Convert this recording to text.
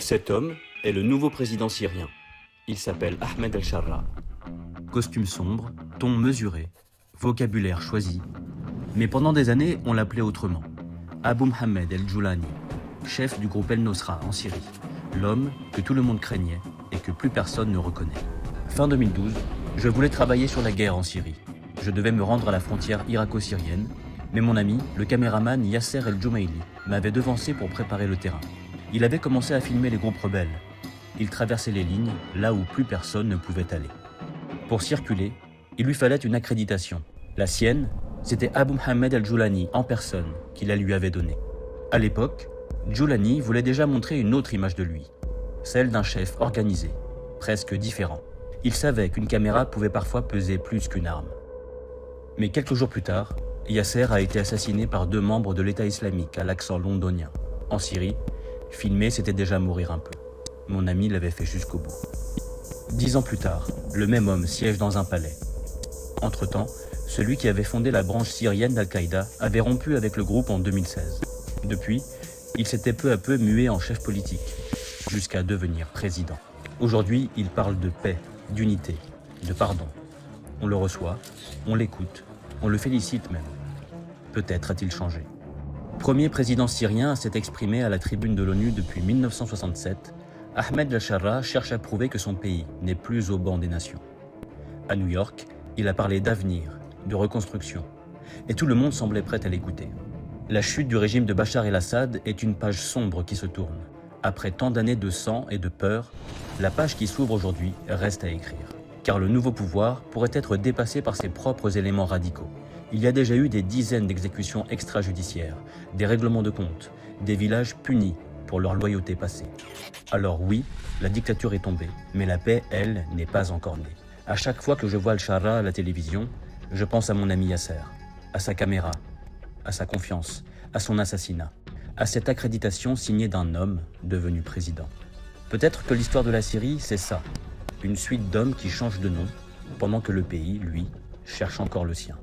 Cet homme est le nouveau président syrien. Il s'appelle Ahmed El-Sharra. Costume sombre, ton mesuré, vocabulaire choisi. Mais pendant des années, on l'appelait autrement. Abu Mohammed El-Joulani, chef du groupe El-Nosra en Syrie. L'homme que tout le monde craignait et que plus personne ne reconnaît. Fin 2012, je voulais travailler sur la guerre en Syrie. Je devais me rendre à la frontière irako-syrienne, mais mon ami, le caméraman Yasser El-Joumaili, m'avait devancé pour préparer le terrain. Il avait commencé à filmer les groupes rebelles. Il traversait les lignes là où plus personne ne pouvait aller. Pour circuler, il lui fallait une accréditation. La sienne, c'était Abu Mohammed El-Joulani en personne qui la lui avait donnée. À l'époque, Joulani voulait déjà montrer une autre image de lui, celle d'un chef organisé, presque différent. Il savait qu'une caméra pouvait parfois peser plus qu'une arme. Mais quelques jours plus tard, Yasser a été assassiné par 2 membres de l'État islamique à l'accent londonien. En Syrie, filmer c'était déjà mourir un peu. Mon ami l'avait fait jusqu'au bout. 10 ans plus tard, le même homme siège dans un palais. Entre-temps, celui qui avait fondé la branche syrienne d'Al-Qaïda avait rompu avec le groupe en 2016. Depuis, il s'était peu à peu mué en chef politique, jusqu'à devenir président. Aujourd'hui, il parle de paix, d'unité, de pardon. On le reçoit, on l'écoute, on le félicite même. Peut-être a-t-il changé. Premier président syrien à s'être exprimé à la tribune de l'ONU depuis 1967, Ahmed El-Sharra cherche à prouver que son pays n'est plus au banc des nations. À New York, il a parlé d'avenir, de reconstruction, et tout le monde semblait prêt à l'écouter. La chute du régime de Bachar el-Assad est une page sombre qui se tourne. Après tant d'années de sang et de peur, la page qui s'ouvre aujourd'hui reste à écrire. Car le nouveau pouvoir pourrait être dépassé par ses propres éléments radicaux. Il y a déjà eu des dizaines d'exécutions extrajudiciaires, des règlements de comptes, des villages punis pour leur loyauté passée. Alors oui, la dictature est tombée, mais la paix, elle, n'est pas encore née. À chaque fois que je vois El-Sharra à la télévision, je pense à mon ami Yasser, à sa caméra, à sa confiance, à son assassinat, à cette accréditation signée d'un homme devenu président. Peut-être que l'histoire de la Syrie, c'est ça, une suite d'hommes qui changent de nom, pendant que le pays, lui, cherche encore le sien.